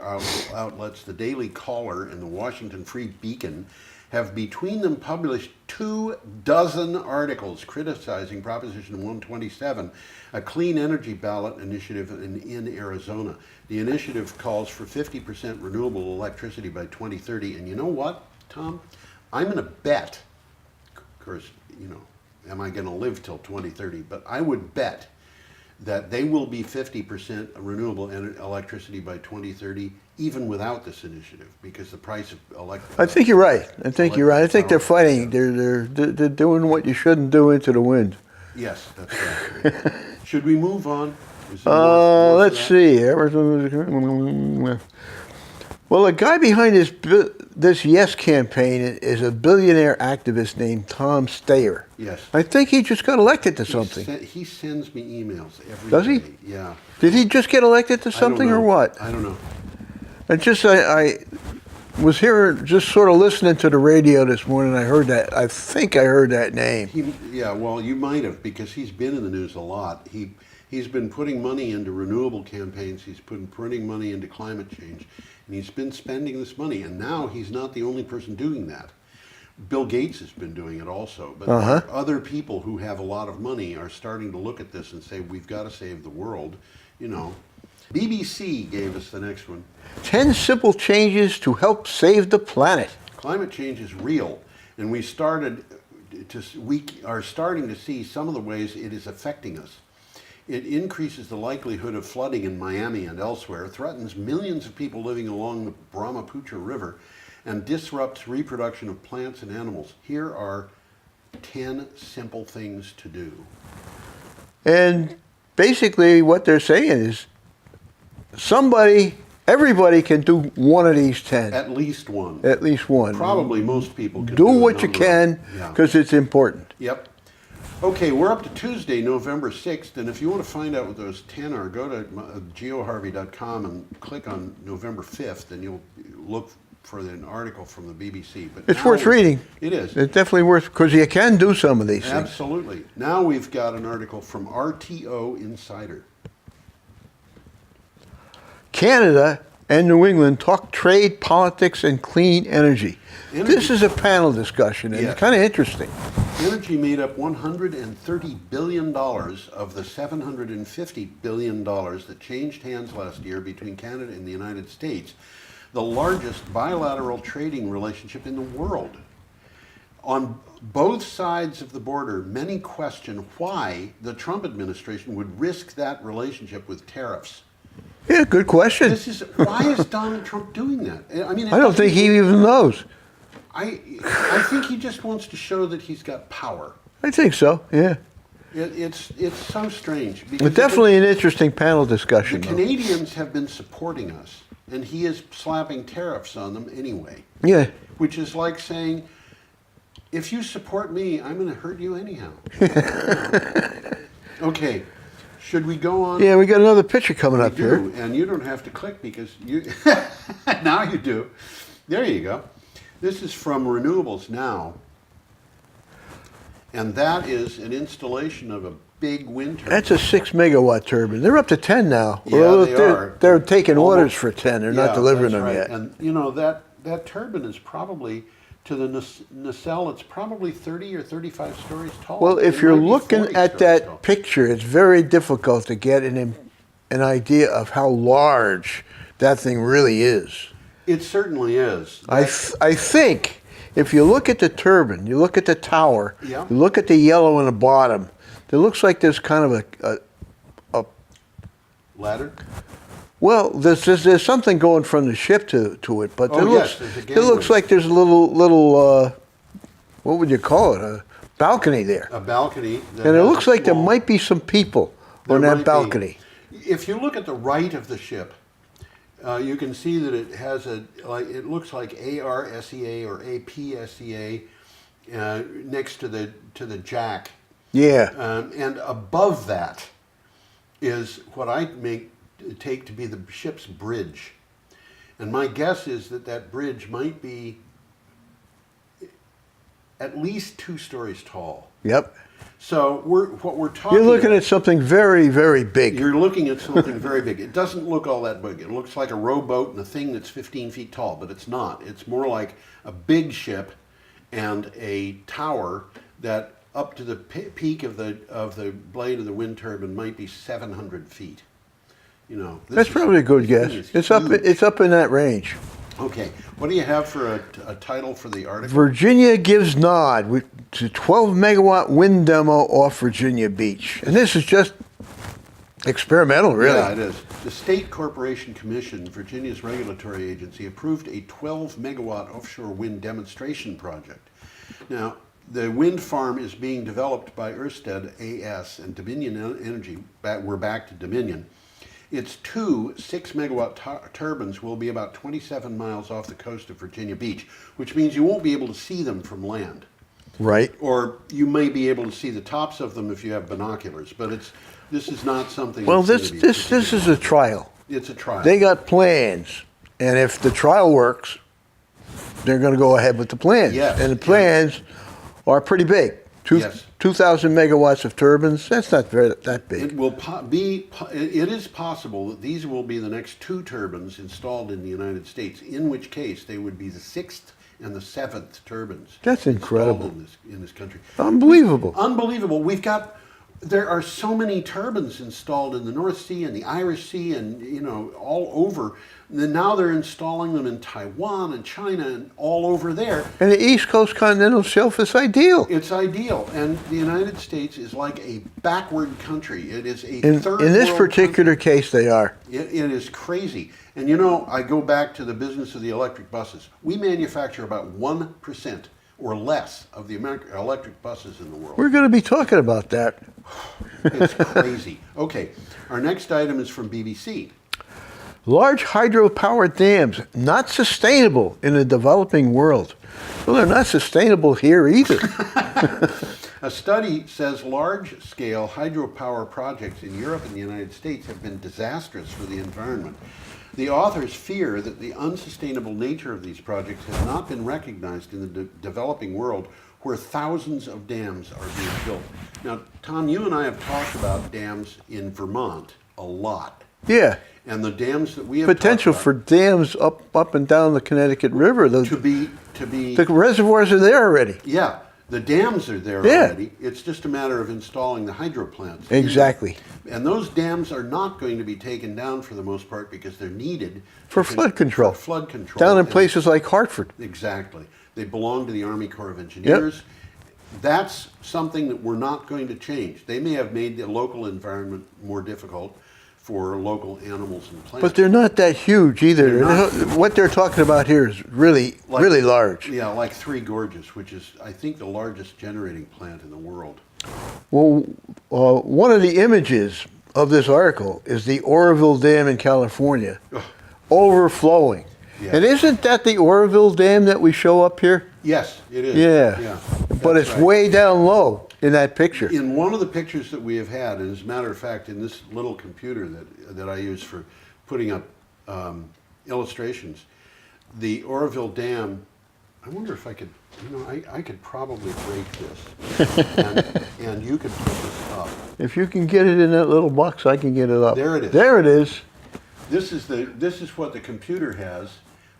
outlets, the Daily Caller and the Washington Free Beacon, have between them published 24 articles criticizing Proposition 127, a clean energy ballot initiative in Arizona. The initiative calls for 50% renewable electricity by 2030. And you know what, Tom? I'm going to bet, of course, am I going to live till 2030? But I would bet that they will be 50% renewable electricity by 2030, even without this initiative, because the price of electricity. I think you're right. I think they're fighting. They're doing what you shouldn't do into the wind. Yes, that's right. Should we move on? Is there more Let's for that? see. Well, the guy behind this Yes campaign is a billionaire activist named Tom Steyer. Yes. I think he just got elected to something. He sends me emails every Does he? day. Yeah. Did he just get elected to something or what? I don't know. I was here just sort of listening to the radio this morning. I heard that. I think I heard that name. Well, you might have, because he's been in the news a lot. He's been putting money into renewable campaigns. He's putting money into climate change. And he's been spending this money. And now he's not the only person doing that. Bill Gates has been doing it also. But other people who have a lot of money are starting to look at this and say, we've got to save the world. BBC gave us the next one. 10 simple changes to help save the planet. Climate change is real. And we are starting to see some of the ways it is affecting us. It increases the likelihood of flooding in Miami and elsewhere, threatens millions of people living along the Brahmaputra River, and disrupts reproduction of plants and animals. Here are 10 simple things to do. And basically what they're saying is everybody can do one of these 10. At least one. At least one. Probably most people can do what you can because it's important. Yep. Okay, we're up to Tuesday, November 6th, and if you want to find out what those 10 are, go to geoharvey.com and click on November 5th, and you'll look for an article from the BBC. But it's worth reading. It is. It's definitely worth, because you can do some of these things. Absolutely. Now we've got an article from RTO Insider. Canada and New England talk trade, politics, and clean energy. This is a panel discussion, and it's kind of interesting. Energy made up $130 billion of the $750 billion that changed hands last year between Canada and the United States, the largest bilateral trading relationship in the world. On both sides of the border, many question why the Trump administration would risk that relationship with tariffs. Yeah, good question. Why is Donald Trump doing that? I mean, I don't think he even knows. I think he just wants to show that he's got power. I think so, yeah. It's so strange. But definitely an interesting panel The discussion, though. Canadians have been supporting us, and he is slapping tariffs on them anyway. Yeah. Which is like saying, if you support me, I'm going to hurt you anyhow. Okay, should we go on? Yeah, we got another picture coming up here. Do, and you don't have to click because you, now you do. There you go. This is from Renewables Now. And that is an installation of a big wind turbine. That's a 6 megawatt turbine. They're up to 10 now. Yeah, Well, they are. They're taking Almost. orders for 10. They're not delivering them right. yet. And you know, that turbine is probably, to the nacelle, it's probably 30 or 35 stories tall. Well, if It you're might be looking 40 at stories that tall. picture, it's very difficult to get an idea of how large that thing really is. It certainly is. I think if you look at the turbine, you look at the tower, Yeah. you look at the yellow on the bottom, it looks like there's kind of a Ladder? well, there's something going from the ship to it, but Oh, yes, there's a it looks gangway. like there's a little what would you call it? A balcony there. A balcony. that And it has a looks like there small- might be some people there on might that be. balcony. If you look at the right of the ship, you can see that it has it looks like ARSEA or APSEA next to the jack. Yeah. And above that is what I take to be the ship's bridge. And my guess is that bridge might be at least 2 stories tall. Yep. So what we're talking You're looking at something very, very big. You're looking at something very big. It doesn't look all that big. It looks like a rowboat and a thing that's 15 feet tall, but it's not. It's more like a big ship and a tower that up to the peak of the blade of the wind turbine might be 700 feet. You know, That's probably a good this guess. thing is It's up. huge. It's up in that range. Okay, what do you have for a title for the article? Virginia gives nod to 12 megawatt wind demo off Virginia Beach, and this is just experimental, really. Yeah, it is. The State Corporation Commission, Virginia's regulatory agency, approved a 12 megawatt offshore wind demonstration project. Now, the wind farm is being developed by Ørsted AS and Dominion Energy. We're back to Dominion. Its 2 6 megawatt turbines will be about 27 miles off the coast of Virginia Beach, which means you won't be able to see them from land. Right. Or you may be able to see the tops of them if you have binoculars, but this is not something. Well, that's this gonna be this is a trial. It's a trial. They got plans, and if the trial works, they're going to go ahead with the plans. Yes, And the yeah. plans are pretty big. Yes. 2,000 megawatts of turbines. That's not that big. It will it is possible that these will be the next 2 turbines installed in the United States, in which case they would be the 6th and the 7th turbines. That's incredible. installed in this country. Unbelievable. Unbelievable. There are so many turbines installed in the North Sea and the Irish Sea and, you know, all over. And then now they're installing them in Taiwan and China and all over there. And the East Coast continental shelf is ideal. It's ideal. And the United States is like a backward country. It is a In third this world particular case, they are. It is crazy. And you know, I go back to the business of the electric buses. We manufacture about 1% or less of the American electric buses in the world. We're going to be talking about that. It's crazy. Okay, our next item is from BBC. Large hydropower dams, not sustainable in a developing world. Well, they're not sustainable here either. A study says large-scale hydropower projects in Europe and the United States have been disastrous for the environment. The authors fear that the unsustainable nature of these projects has not been recognized in the developing world, where thousands of dams are being built. Now, Tom, you and I have talked about dams in Vermont a lot. Yeah. And the dams that we have Potential talked for about dams up and down the Connecticut River. to be The reservoirs are there already. yeah, the dams are there Yeah. already. It's just a matter of installing the hydro plants. Exactly. And those dams are not going to be taken down for the most part because they're needed For flood control. For flood control. Down in And- places like Hartford. Exactly. They belong to the Army Corps of Engineers. That's something that we're not going to change. They may have made the local environment more difficult for local animals and plants. But they're not that huge either. They're not. What they're talking about here is really, really large. Yeah, like Three Gorges, which is, I think, the largest generating plant in the world. Well, one of the images of this article is the Oroville Dam in California overflowing. Yeah. And isn't that the Oroville Dam that we show up here? Yes, it is. Yeah. But That's it's right. way down low in that picture. In one of the pictures that we have had, and as a matter of fact, in this little computer that I use for putting up illustrations, the Oroville Dam, I wonder if I could, I could probably break this, and you could put this up. If you can get it in that little box, I can get it up. There it is. There it is. This is what the computer has.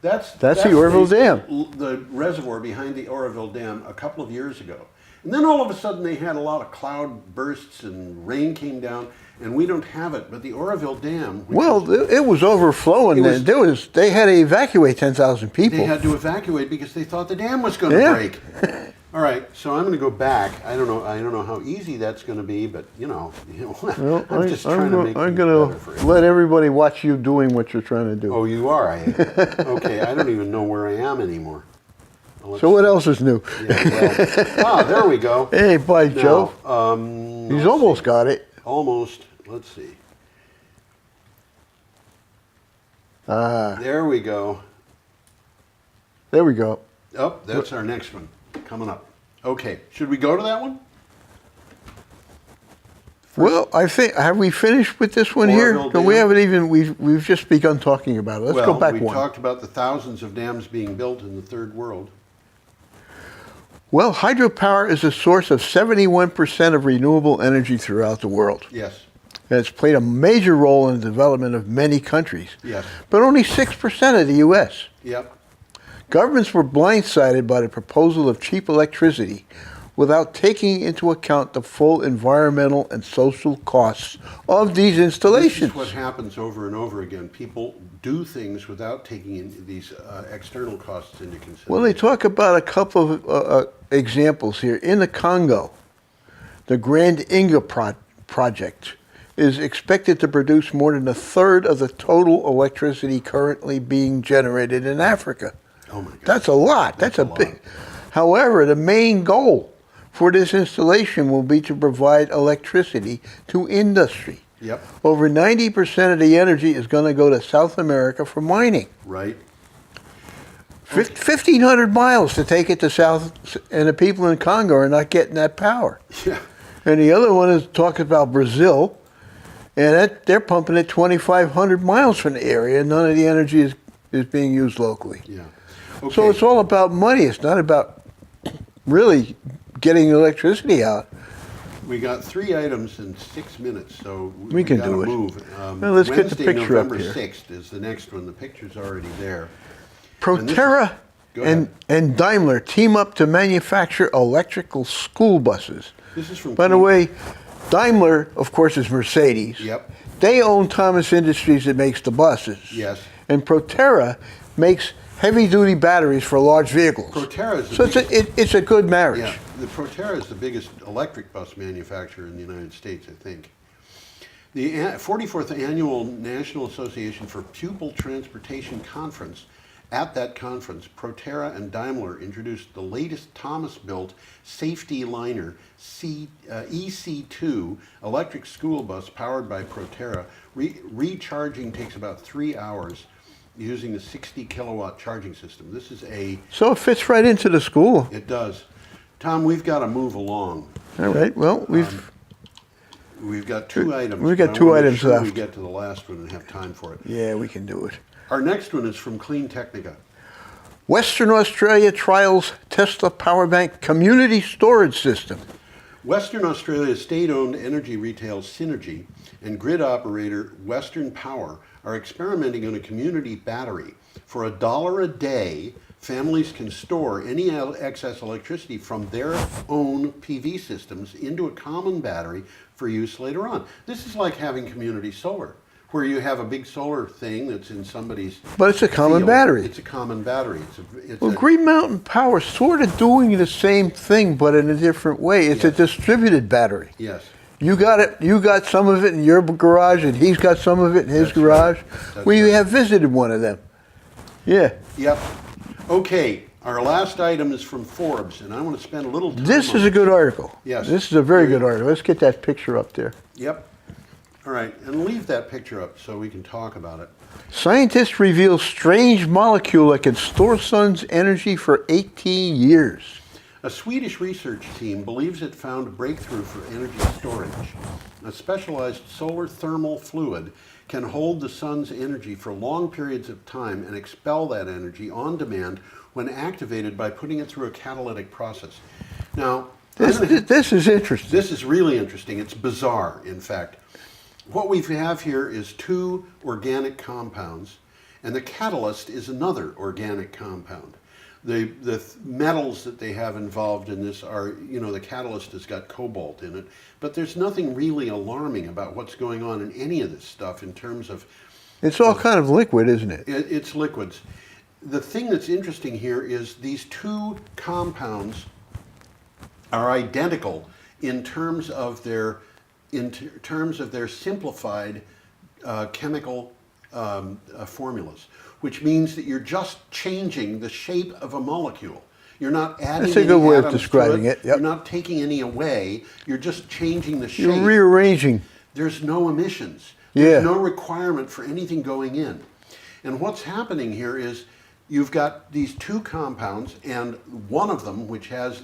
That's the Oroville Dam. The reservoir behind the Oroville Dam a couple of years ago. And then all of a sudden they had a lot of cloud bursts and rain came down, and we don't have it. But the Oroville Dam... It was overflowing then. They had to evacuate 10,000 people. They had to evacuate because they thought the dam was going to break. All right, so I'm going to go back. I don't know how easy that's going to be, but Well, I'm just trying to make I'm things going better for to you. let everybody watch you doing what you're trying to do. Oh, you are? Okay, I don't even know where I am anymore. So what else is new? Yeah, well, there we go. Hey, by Joe. He's almost got it. Almost. Let's see. Ah, There we go. there we go. Oh, that's our next one coming up. Okay, should we go to that one? Well, I think, have we finished with this one here? Oroville No, we Dam. haven't even, we've just begun talking about it. Let's go back we one. talked about the thousands of dams being built in the third world. Well, hydropower is a source of 71% of renewable energy throughout the world. Yes, And it's played a major role in the development of many countries, yes, but only 6% of the U.S. yep. Governments were blindsided by the proposal of cheap electricity without taking into account the full environmental and social costs of these This installations. is what happens over and over again. People do things without taking in these external costs into consideration. Well, they talk about a couple of examples here. In the Congo, the Grand Inga project is expected to produce more than a third of the total electricity currently being generated in Africa. Oh my God. That's a lot. That's a lot. big. However, the main goal for this installation will be to provide electricity to industry. Yep, Over 90% of the energy is going to go to South America for mining. right. 1,500 miles to take it to South, and the people in Congo are not getting that power. Yeah, And the other one is talking about Brazil, and they're pumping it 2,500 miles from the area, and none of the energy is being used locally. yeah. Okay. So it's all about money. It's not about really getting electricity out. We got 3 items in 6 minutes, so We can gotta do it. move. Well, let's get the Wednesday, picture up November here. 6th is the next one. The picture's already there. Proterra Go ahead. and Daimler team up to manufacture electrical school buses. This is from... By the way, Daimler, of course, is Mercedes. Yep. They own Thomas Industries that makes the buses. Yes. And Proterra makes heavy-duty batteries for large vehicles. Proterra is the So biggest- it's a good marriage. Yeah, the Proterra is the biggest electric bus manufacturer in the United States, I think. The 44th Annual National Association for Pupil Transportation Conference. At that conference, Proterra and Daimler introduced the latest Thomas-built safety liner EC2 electric school bus powered by Proterra. Recharging takes about 3 hours using a 60 kilowatt charging system. This is So it fits right into the school. it does. Tom, we've got to move along. All right. Well, We've got 2 items. We've got but I 2 wanna make items sure We left. get to the last one and have time for it. yeah, we can do it. Our next one is from Clean Technica. Western Australia trials Tesla power bank community storage system. Western Australia's state-owned energy retail Synergy and grid operator Western Power are experimenting on a community battery. For $1 a day, families can store any excess electricity from their own PV systems into a common battery for use later on. This is like having community solar, where you have a big solar thing that's in somebody's But it's a common field. battery. It's a common battery. Well, Green Mountain Power is sort of doing the same thing, but in a different way. It's a Yes. distributed battery. Yes. You got it. You got some of it in your garage, and he's got some of it in his That's garage. right. That's We right. have visited one of them. Yeah. Yep. Okay, our last item is from Forbes, and I want to spend a little time This on is a good article. Yes. This is a very good article. Let's get that picture up there. Yep. All right, and leave that picture up so we can talk about it. Scientists reveal strange molecule that can store sun's energy for 18 years. A Swedish research team believes it found a breakthrough for energy storage. A specialized solar thermal fluid can hold the sun's energy for long periods of time and expel that energy on demand when activated by putting it through a catalytic process. Now, This is interesting. this is really interesting. It's bizarre, in fact. What we have here is two organic compounds, and the catalyst is another organic compound. The metals that they have involved in this are, the catalyst has got cobalt in it, but there's nothing really alarming about what's going on in any of this stuff in terms of It's all kind of liquid, isn't it? it's liquids. The thing that's interesting here is these two compounds are identical in terms of their simplified chemical formulas, which means that you're just changing the shape of a molecule. You're not adding That's a any good way of atoms describing to it, yep. You're not taking any away. You're just changing the shape. You're rearranging. There's no emissions. Yeah. There's no requirement for anything going in. And what's happening here is you've got these two compounds, and one of them, which has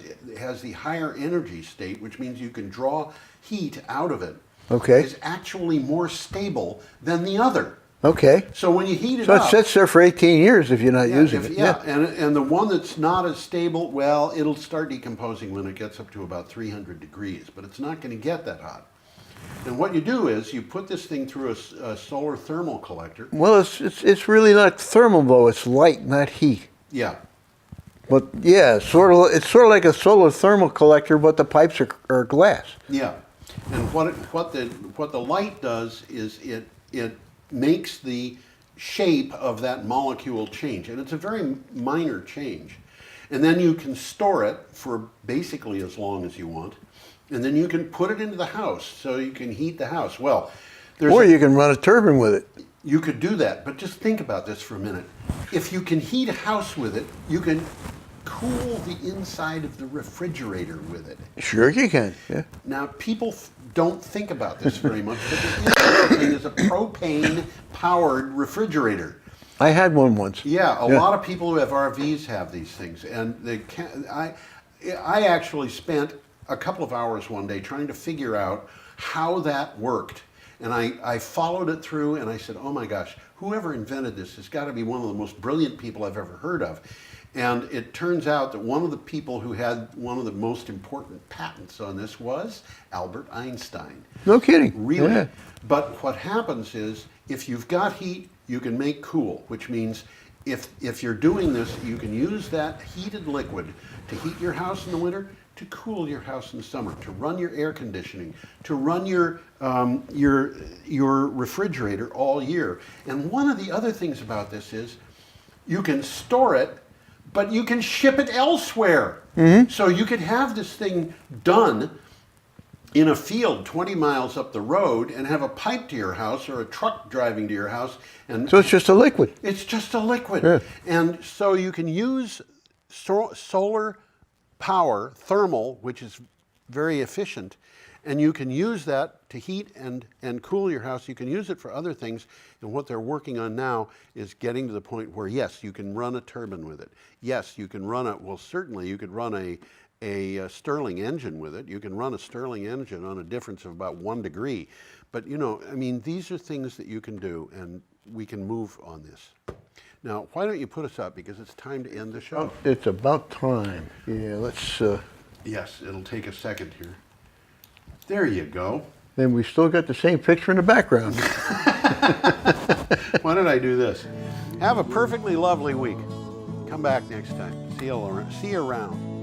the higher energy state, which means you can draw heat out of it, Okay. is actually more stable than the other. Okay. So when you heat it So it up, sits there for 18 years if you're not using it. and the one that's not as stable, well, it'll start decomposing when it gets up to about 300 degrees, but it's not going to get that hot. And what you do is you put this thing through a solar thermal collector. Well, it's really not thermal though. It's light, not heat. Yeah, But yeah, it's sort of like a solar thermal collector, but the pipes are glass. yeah. And what the light does is it makes the shape of that molecule change, and it's a very minor change. And then you can store it for basically as long as you want, and then you can put it into the house so you can heat the house. Well, Or you can run a turbine with it. you could do that, but just think about this for a minute. If you can heat a house with it, you can cool the inside of the refrigerator with it. Sure you can. Yeah. Now, people don't think about this very much, but the interesting thing is a propane-powered refrigerator. I had one once. Yeah, a lot of people who have RVs have these things, and I actually spent a couple of hours one day trying to figure out how that worked. And I followed it through, and I said, oh my gosh, whoever invented this has got to be one of the most brilliant people I've ever heard of. And it turns out that one of the people who had one of the most important patents on this was Albert Einstein. No kidding. Really. Yeah. But what happens is, if you've got heat, you can make cool, which means if you're doing this, you can use that heated liquid to heat your house in the winter, to cool your house in the summer, to run your air conditioning, to run your refrigerator all year. And one of the other things about this is you can store it, but you can ship it elsewhere. Mm-hmm. So you could have this thing done in a field 20 miles up the road and have a pipe to your house or a truck driving to your house. And So it's just a liquid. it's just a liquid. Yeah. And so you can use solar power, thermal, which is very efficient, and you can use that to heat and cool your house. You can use it for other things, and what they're working on now is getting to the point where, yes, you can run a turbine with it. Yes, you can run certainly you could run a Stirling engine with it. You can run a Stirling engine on a difference of about 1 degree. But, these are things that you can do, and we can move on this. Now, why don't you put us up, because it's time to end the show. It's about time. Yeah, let's... Yes, it'll take a second here. There you go. Then we still got the same picture in the background. Why don't I do this? Have a perfectly lovely week. Come back next time. See you around.